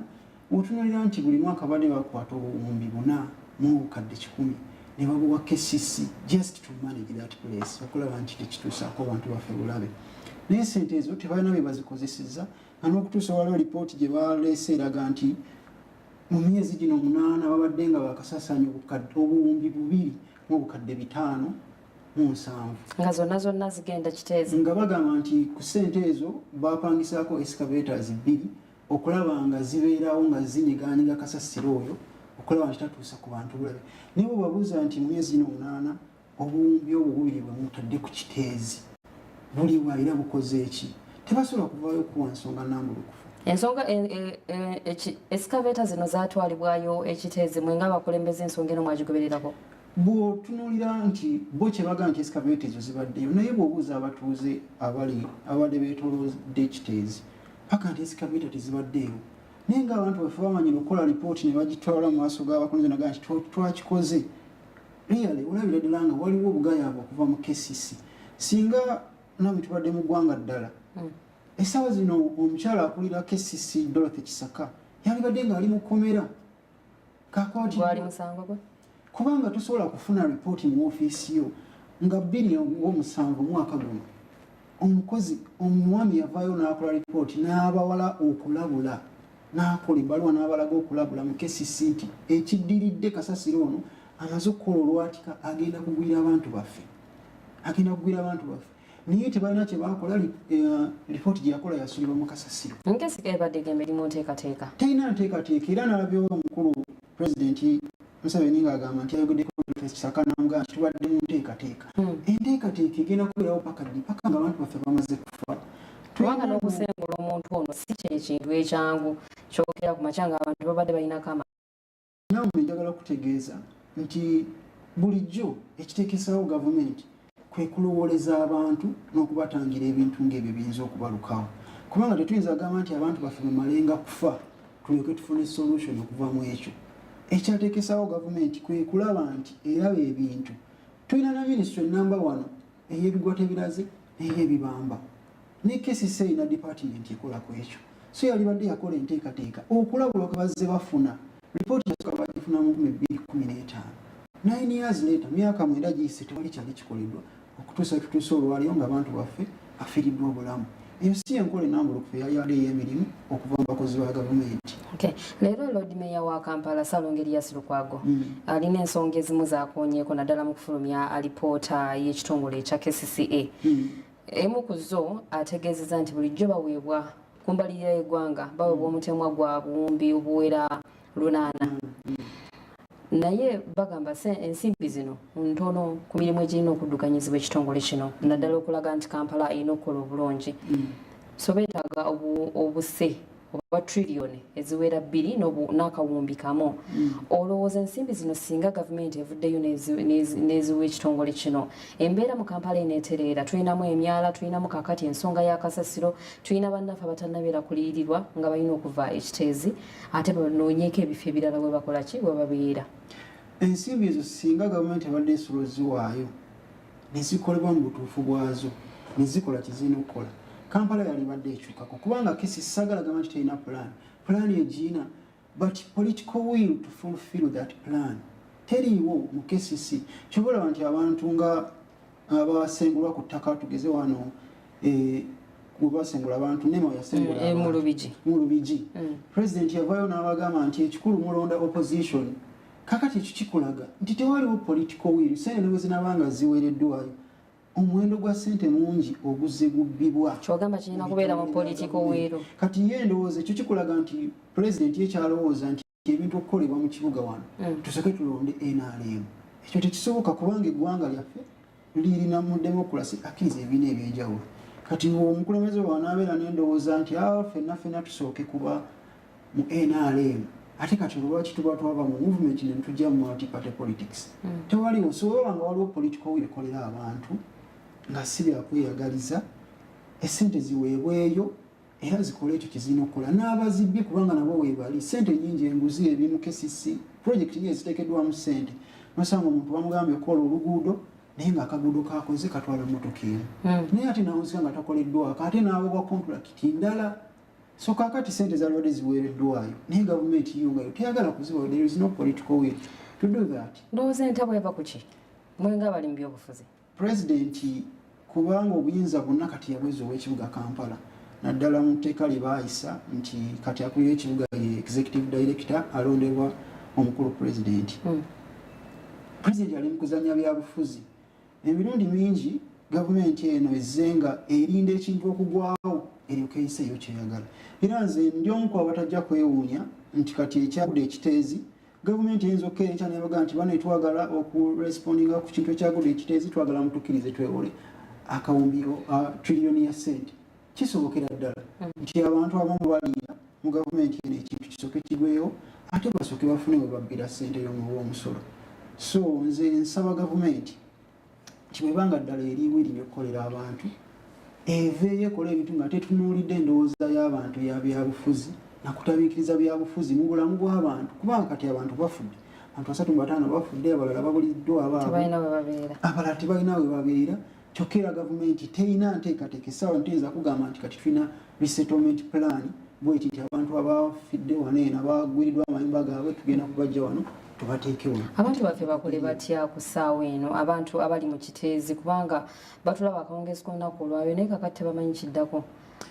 otunulira nti buli mwaka badde bakwata obuwumbi 4 mu bukadde 100 ne babuwa KCC just to manage that place okulaba nti tekituusaako abantu baffe bulabe naye sente ezo tebalina bye bazikozesezza nga n'okutuusa waliwo lipooti gye baleese eraga nti mu myezi gino 8 babadde nga bakasasanya obuwumbi 2 mu bukadde 507 nga zonna zigenda kiteezi nga bagamba nti ku sente ezo bapangisaako excavators 2 okulaba nga zibeerawo nga zinyigaanyiga kasasiro oyo okulaba nti tatuusa ku bantu bulabe naye babuuza nti mu myezi gino 8 obuwumbi obwo bubiri bwe mutadde ku kiteezi buli waira bukoze eki tebasobola kuvaayo kuwa nsonga nambulukufu. Ensonga excavator zino zaatwalibwayo ekiteezi mwe ng'abakulembeze ensonga eno mwagigobererako bw'otunuulira nti bo kye baga nti excavator ezo zibaddeyo naye bw'obuuza abatuuze abadde beetoolodde ekiteezi paka nti excavator tezibaddeyo naye ng'abantu baffe bamanyira okukola lipooti ne bagitwala mu maaso g'abakulembeze naga nti twakikoze really olabira ddala nga waliwo obugayaavu okuva mu KCC singa nami tubadde mu ggwanga ddala essaawa zino omukyala akulira KCC Dorothy Kisaka yalibadde nga ali mu kkomera gwali musango gwe kubanga tusobola kufuna ripooti mu ofiisi yo nga 2007 mwaka guno omukozi omwami yavaayo n'akola lipooti n'abawala okulabula n'akola ebbaluwa n'abalaga okulabula mu KCC nti ekiddiridde Kasasiro ono amaze okukola olwatika agenda kugwira abantu baffe naye tebalina kye baakola. Lipooti gye yakola yasulibwa mu Kasasiro. Nkesi ebadde emirimu nteekateeka talina nteekateeka era n'alabyewo omukulu pulezidenti Museveni ng'agamba nti ayogeddeko Kisaka n'amugaa nti tubadde mu nteekateeka. Enteekateeka egenda kubeerawo paka ng'abantu baffe bamaze kufa. Kubanga n'okusengula omuntu ono si kyekintu ekyangu kyokera ku makya ng'abantu babadde balinako amaanyi. Nawe njagala okutegeeza nti bulijjo ekiteekesaawo gavumenti kwe kulowooleza abantu n'okubatangira ebintu ng'ebyo biyinza okubalukawo. Kubanga tetuyinza agamba nti abantu baffe bamalenga kufa tulyoke tufune solution okuva mu ekyo. Ekyateekesaawo gavumenti kwe kulaba nti eraba ebintu. Tulina na ministry number 1 ey'ebigwata ebiraze n'ey'ebibamba. Ne KCC erina department ekola ku ekyo. So yalibadde yakola enteekateeka okulabula kwe bazze bafuna. Lipooti yasooka bagifuna mu 2015. 9 years later, myaka 9 giyise tewali kyali kikoleddwa okutuusa olwaliyo ng'abantu baffe afiiriddwa obulamu. Eyo si enkola ennambulukufu yali ey'emirimu okuva mu bakozi ba gavumenti. Leero Lord Mayor wa Kampala Ssaalongeriyasi Lukwago alina ensonga ezimu zaakoonyeeko naddala mu kufulumya alipoota y'ekitongole ekya KCCA. Emu ku zo ategeezezza nti bulijjo baweebwa ku mbalirira y'eggwanga baweebwa omutemwa gwa buwumbi obuwera 8. Naye bagamba ensimbi zino ntono ku mirimu egirina okuddukanyizibwa ekitongole kino naddala okulaga nti Kampala erina okukola obulungi. So beetaaga obuse oba triliyoni eziwera 2 n'akawumbi kamu. Olowooza ensimbi zino singa gavumenti evuddeyo n'eziwa ekitongole kino, embeera mu Kampala eneetereera. Tulinamu emyala, tulinamu kakati ensonga ya Kasasiro, tulina bannaffe abatannabeera kuliyirirwa nga balina okuva ekiteezi ate banoonyeeko ebifo ebirala bwe bakola ki bwe babeera. Ensimbi ezo singa gavumenti ebadde esobola ziwaayo ne zikolebwa mu butuufu bwazo ne zikola kye zirina okukola, Kampala yalibadde ekyukako. Kubanga KCC sagala gavumenti terina plan egirina, but political will to fulfill that plan teriiwo mu KCC. Kyobola nti abantu nga abasengulwa ku ttaka tugeze wano basengula abantu nema yasengula mu Lubigi. President yavaayo n'abagamba nti ekikulu mulonda opposition. Kakati ekyo kikulaga nti tewaliwo political will. Sente ne bwe zinabanga ziweereddwayo omuwendo gwa ssente mungi oguzze gubbibwa. Kyogamba kirina kubeera mu political will. Kati ye ndowooza ekyo kikulaga nti president yekyalowooza nti ebintu okukolebwa mu kibuga wano tusooke tulonde NRM. Ekyo tekisoboka kubanga eggwanga lyaffe lirina mu democracy akkiriza ebiina ebyenjawulo. Kati omukulembeze wanaabeera n'endowooza nti ffenna tusooke kuba mu NRM. Ate kati lwaki tuba twava mu movement ne tujja mu multi-party politics. Tewaliwo sobola nga waliwo political will ekolera abantu nga si byakweyagaliza, essente ziweebweyo era zikole ekyo kizina okukola. N'abazibbye kubanga nabo weebali ssente nnyingi enguzi ebimu KCC project ye eziteekeddwamu ssente. Nosanga omuntu bamugambye okukola oluguudo naye ng'akaguudo kakoze katwala emmotoka emu. Naye ate nawuzika nga takoleddwako ate n'awebwa contract ndala. So kakati sente zalibadde ziweereddwayo naye gavumenti yungayo teyagala kuziwa. There is no political will to do that. Ndowooza entabo eva ku ki mwenga abali mu byobufuzi? Pulezidenti kubanga obuyinza bwonna kati yabweza ow'ekibuga Kampala naddala mu tteeka lye baayisa nti kati akulira ekibuga ye executive director alondebwa omukulu pulezidenti. Pulezidenti ali mu kuzannya byabufuzi. Emirundi mingi gavumenti eno ezze nga erinda ekintu okugwawo eryoka eyiseeyo kyeyagala. Era nze ndi omu ku abatajja kwewuunya nti kati ekyagudde ekiteezi gavumenti eyinza okukeera ekya nebaga nti bano twagala okurespondinga ku kintu ekyagudde ekiteezi twagala mutukkirize twewole akawumbi triliyoni ya ssente. Kisobokera ddala nti abantu abamu baliira mu gavumenti eno ekintu kisooke kigwewo ate basooke bafune we babbira ssente y'omuwa omusolo. So nze nsaba gavumenti nti bwebanga ddala eriwo eribyo okukolera abantu eveeyo ekola ebintu nga tetunuulidde endowooza y'abantu ya byabufuzi nakutabiikiriza byabufuzi mu bulamu bw'abantu. Kubanga kati abantu bafudde, abantu 35 bafudde, abalala babuliddwa abaabwe, abalala tebalina we babeera. Kyokka era gavumenti terina nteekateeka essaawa nteyinza kugamba nti kati tulina resettlement plan bweti nti abantu abafidde wano eno abagwiridwa amayumba gaabwe tugenda kubajja wano tubateekewo. Abantu baffe bakole batya ku ssaawa eno abantu abali mu kiteezi kubanga batulaba akawungeezi k'olunaku olwayo naye kakati tebamanyi kiddako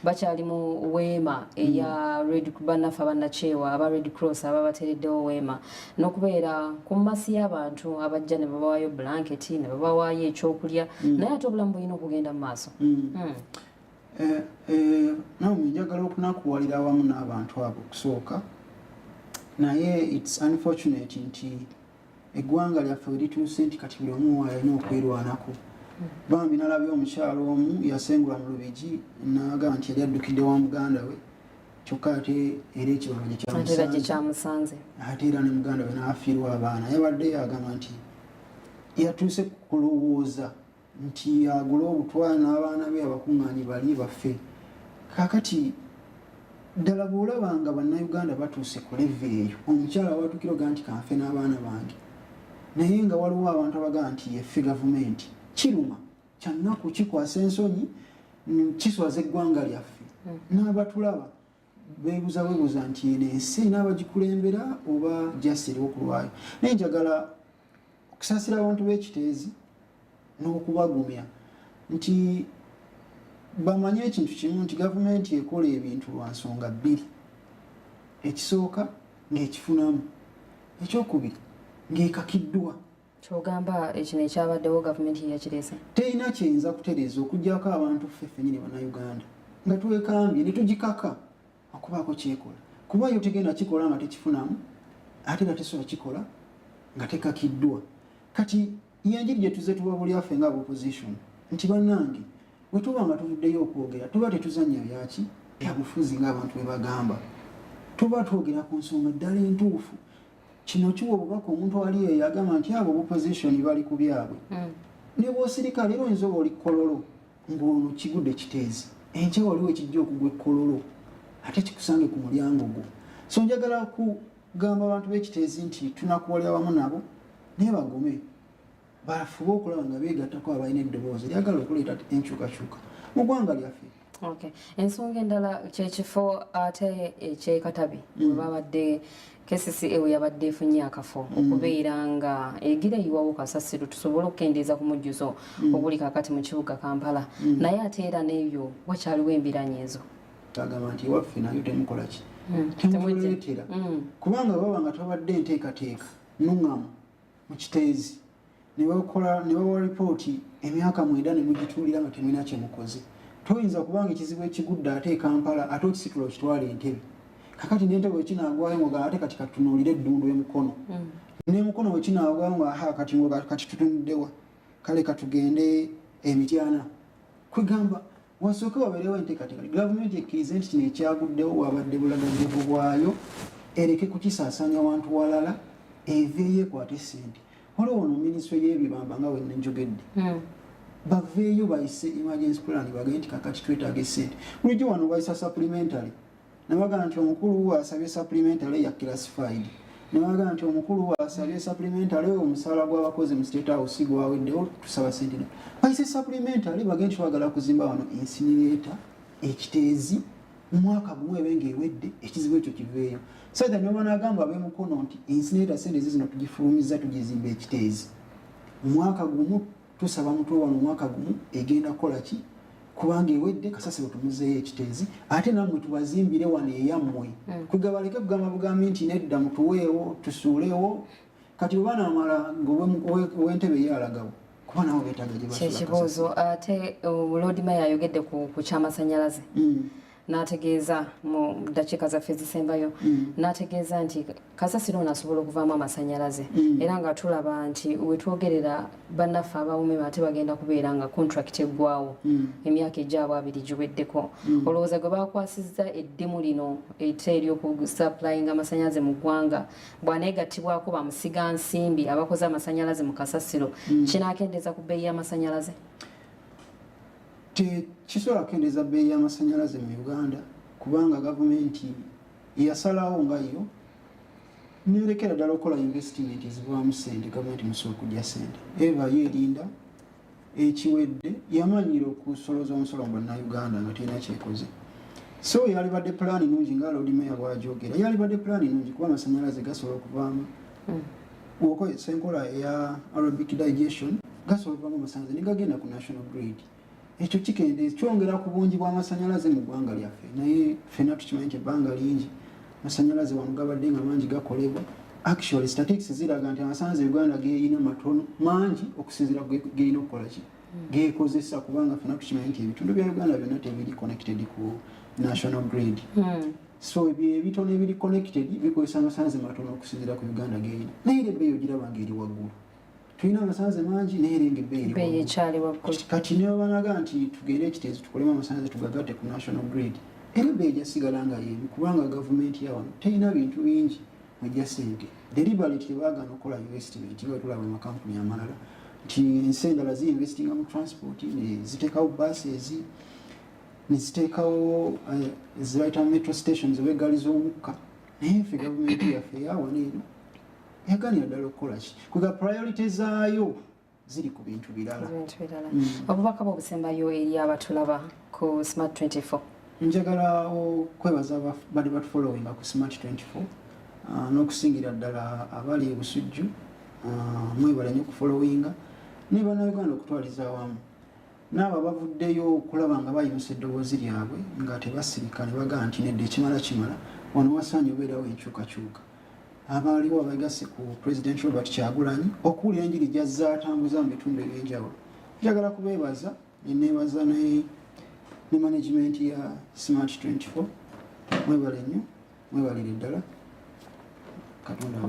bakyali mu weema eya bannaffe abannakyewa aba Red Cross aba bateereddewo weema n'okubeera ku mmasi y'abantu abajja ne babawaayo blanketi ne babawaayo ekyokulya naye ate obulamu bulina okugenda mu maaso. Nawe njagala okunakuwalira awamu n'abantu abo okusooka naye it's unfortunate nti eggwanga lyaffe we lituuse nti kati buli omu alina okwerwanako. Bambi nalabye omukyalo omu yasengula mu lubigi n'agamba nti yali addukidde wa muganda we kyokka ate era ekirowoozo kyamusanze ate era ne muganda we n'afiirwa abaana. Yabadde yagamba nti yatuuse kulowooza nti agula obutwala n'abaana be abakuŋŋaanyi bali baffe. Kaakati ddala bw'olaba nga bannayuganda batuuse ku leve eyo omukyala watuukira ogaa nti kanfe n'abaana bange naye nga waliwo abantu abagamba nti yeffe gavumenti kiruma kyannaku kikwasa ensonyi kiswaza eggwanga lyaffe n'abatulaba beebuza nti eno ensi n'abagikulembera oba jasiriwo ku lwayo. Naye njagala okusaasira abantu b'ekiteezi n'okubagumya nti bamanye ekintu kimu nti gavumenti ekola ebintu lwa nsonga bbiri. Ekisooka ng'ekifunamu, ekyokubiri ng'ekakiddwa. Kyogamba ekino ekyabaddewo gavumenti yakireese terina kyeyinza kutereeza okugyako abantu ffeffe nyini bannayuganda nga twekambye ne tugikaka okubaako kyekola kuba yo tegenda kikola nga tekifunamu ate nga tesobola kikola nga tekakiddwa. Kati yenjiri gye tuze tubabuli affe nga opposition nti bannange bwe tuba nga tuvuddeyo okwogera tuba tetuzannya byaki byabufuzi ng'abantu bwe bagamba tuba twogera ku nsonga ddala entuufu. Kino kiwa obubaka omuntu ali eyo agamba nti abo opposition bali ku byabwe ne bw'osirika leero oyinza oba oli kololo ng'ono kigudde kiteezi enkya waliwo ekijja okugwa ekkololo ate kikusange ku mulyango gwo. So njagala kugamba abantu b'ekiteezi nti tunakuwalira wamu nabo naye bagome bafube okulaba nga beegattako abalina eddoboozi lyagala okuleeta enkyukakyuka mu ggwanga lyaffe. Ensonga endala kyekifo ate ekyekatabi bwe babadde KCCA we yabadde efunye akafo okubeera nga egireyiwawo kasasiro tusobole okukendeeza ku mujjuzo oguli kakati mu kibuga Kampala naye ate era n'ebyo wakyaliwo embiranye ezo. Agamba nti waffe nayo temukola ki temutuleetera kubanga baba nga twabadde enteekateeka nuŋŋamu mu kiteezi ne bawa lipooti emyaka 9 ne mugituulira nga temulina kye mukoze. Toyinza kubanga ekizibu ekigudde ate Kampala ate okisitula okitwala entebe kakati n'entebe wekinaagwayo nga ate kati katunuulire eddundu y'emukono n'emukono wekinaagwayo nga kati tutunuddewa kale katugende Emityana kwegamba wasooke wabeerewo enteekateeka gavumenti ekkirize nti kino ekyaguddewo wabadde bulagazeevu bwayo ereke kukisaasaanya wantu walala eveeyo ekwate ssente. Waliwo ono minisitule y'ebibamba nga we nenjogedde baveeyo bayise emergency plan bagende nti kakati twetaaga essente. Bulijjo wano bayisa supplementary ne bagamba nti omukulu asabye supplementary ya classified ne bagamba nti omukulu asabye supplementary omusaala gw'abakozi mu State House gwaweddewo tusaba ssente. Bayise supplementary bagende twagala kuzimba wano incinerator ekiteezi mu mwaka gumu ebe ng'ewedde ekizibu ekyo kiveeyo. Saida ne banagamba ab'emukono nti incinerator ssente zino tugifulumiza tugizimba ekiteezi mu mwaka gumu tusaba mutwe wano mwaka gumu egenda kola ki kubanga ewedde kasasiro tumuzeeyo ekiteezi ate nammwe tubazimbire wano eyammwe kwegabaleke kugamba bugambi nti nedda mutuweewo tusuulewo kati bwe banaamala ng'owentebe ye alagawo kuba nabo beetaaga gye basula. Kyekibuuzo ate Lord Mayor ayogedde ku kyamasannyalaze n'ategeeza mu ddakiika zaffe ezisembayo n'ategeeza nti kasasiro ono asobola okuvaamu amasannyalaze era nga tulaba nti wetwogerera bannaffe abawumema ate bagenda kubeera nga contract eggwawo emyaka egyabo 2 giweddeko. Olowooza gwe bakwasizza eddimu lino ate ery'okusupplyinga amasannyalaze mu ggwanga bw'aneegattibwako bamusiga nsimbi abakoze amasannyalaze mu kasasiro kinaakendeeza ku bbeeyi y'amasannyalaze? Kisobola kukendeeza bbeeyi y'amasannyalaze mu Uganda kubanga gavumenti yasalawo nga yo nerekera ddala okukola investment ezivaamu ssente. Gavumenti musobola okujja ssente evaayo erinda ekiwedde yamanyira okusolooza omusolo mu bannayuganda nga terina kyekoze. So yalibadde pulaani nungi nga Lord Mayor bw'agyogera yalibadde pulaani nungi kuba amasannyalaze gasobola okuvaamu bw'okozesa enkola eya aerobic digestion gasolvamu amasannyalaze ne gagenda ku national grid. Ekyo kikendeeza kyongera ku bungi bw'amasannyalaze mu ggwanga lyaffe, naye ffenna tukimanyi nti ebbanga lingi amasannyalaze wano gabadde nga mangi gakolebwa. Actually statistics ziraga nti amasannyalaze Uganda geyina matono mangi okusinziira geyina okukola ki gekozesa, kubanga ffenna tukimanyi nti ebitundu bya Uganda byonna tebiri connected ku national grid. So ebitono ebiri connected bikozesa amasannyalaze matono okusinziira ku Uganda geyina, naye ebbeeyi ogiraba ng'eri waggulu. Tulina amasannyalaze mangi naye era ng'ebbeeyi ekyali waggulu. Kati ne banaga nti tugende ekiteezo tukolemu amasannyalaze tugagatte ku national grid, era ebbeeyi gyasigala nga y'emu kubanga gavumenti ya wano terina bintu bingi mwejja ssente. Deliberately baagaana okukola investment nga tulaba amakampuni amalala nti ensi endala zi-investinga mu transport, ne ziteekawo buses, ne ziteekawo zirayita metro stations oba eggaali z'omukka, naye ffe gavumenti yaffe eyawana eno yaganira ddala okukola ki kwega priority zaayo ziri ku bintu birala. Obubaka bw'obusembayo eri abatulaba ku Smart 24. Njagala okwebaza bali batufollowinga ku Smart 24 n'okusingira ddala abali ebusujju mwebale nnyo okufollowinga ne bannayuganda okutwaliza awamu n'abo abavuddeyo okulaba nga bayimusa eddoboozi lyabwe nga tebasirika ne bagaa nti nedda ekimala kimala wano wasaanye obeerawo enkyukakyuka. Abaliwo abeegasse ku President Robert Kyagulanyi okuwulira enjiri gy'azza atambuza mu bitundu eby'enjawulo. Njagala kubeebaza neneebaza ne management ya Smart 24. Mwebale nnyo, mwebalire ddala.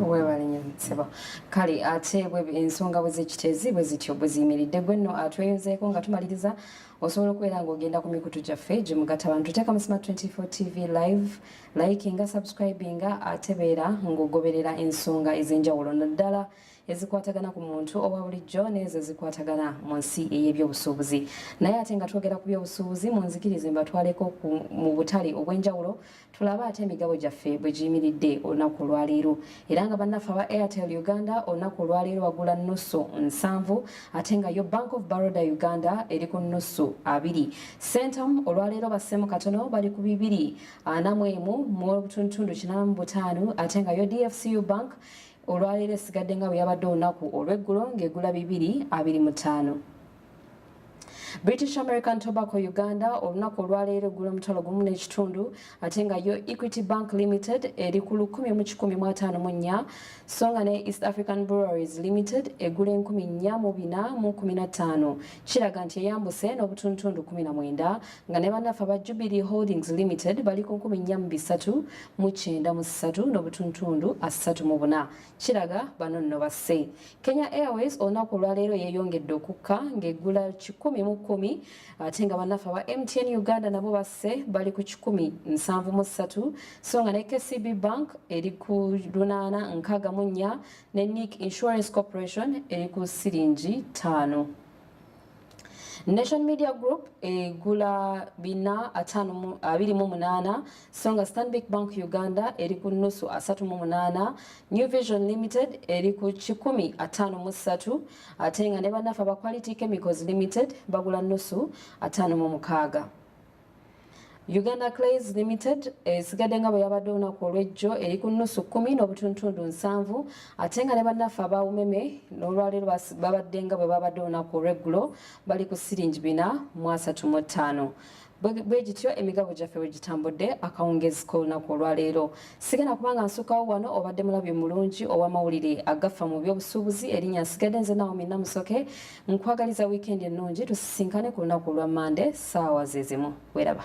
Webale nnyo Ssebo. Kale ate ensonga bwe z'ekiteezi bwe zityo bwe ziyimiridde gwe nno atweyozeeko nga tumaliriza osobola okubeera ng'ogenda ku mikutu gyaffe gye mugatta abantu teeka mu Smart 24 TV live likinga subscribinga ate beera ng'ogoberera ensonga ez'enjawulo naddala ezikwatagana ku muntu owa bulijjo n'ezo ezikwatagana mu nsi ey'ebyobusuubuzi. Naye ate nga twogera ku byobusuubuzi munzikirize mbatwaleko mu butale obw'enjawulo tulabe ate emigabo gyaffe bwe giyimiridde olunaku olwaleero, era nga bannaffe aba Airtel Uganda olunaku olwaleero bagula nnusu 7 ate nga yo Bank of Baroda Uganda eri ku nnusu 2. Centum olwaleero bassemu katono bali ku 241 mu obutundutundu 85 ate nga yo DFCU Bank olwaleero esigadde nga bwe yabadde olunaku olw'eggulo ng'egula 225. British American Tobacco Uganda olunaku olwaleero egula omutwalo gumu n'ekitundu ate nga yo Equity Bank Limited eri ku 1,154 so nga ne East African Breweries Limited egula 4,415 kiraga nti eyambuse n'obutundutundu 19 nga ne bannaffe aba Jubilee Holdings Limited bali ku 4,393 n'obutundutundu 34 kiraga bano nno basse. Kenya Airways olunaku olwaleero yeeyongedde okukka ng'egula 10 ate nga bannaffe aba MTN Uganda nabo basse bali ku 173 so nga ne KCB Bank eri ku 864 ne Nick Insurance Corporation eri ku siringi 5. Nation Media Group egula 428 so nga Stanbic Bank Uganda eri ku nnusu 38, New Vision Limited eri ku 153 ate nga ne bannaffe aba Quality Chemicals Limited bagula nnusu 56. Uganda Clays Limited esigadde nga bwe yabadde olunaku olw'ejjo eri ku nnusu 10 n'obutundutundu 7 ate nga ne bannaffe aba Umeme n'olwaleero babadde nga bwe babadde olunaku olw'eggulo bali ku siringi 435. Bwe gityo emigabo gyaffe bwe gitambudde akawungezi k'olunaku olwaleero. Sigenda kubanga nsukawo wano obadde mulabi mulungi ow'amawulire agafa mu by'obusuubuzi erinnya nsigadde nze Naomi Namusoke nkwagaliza wiikendi ennungi tusisinkane ku lunaku olwa Mande ssaawa ze zimu. Weraba.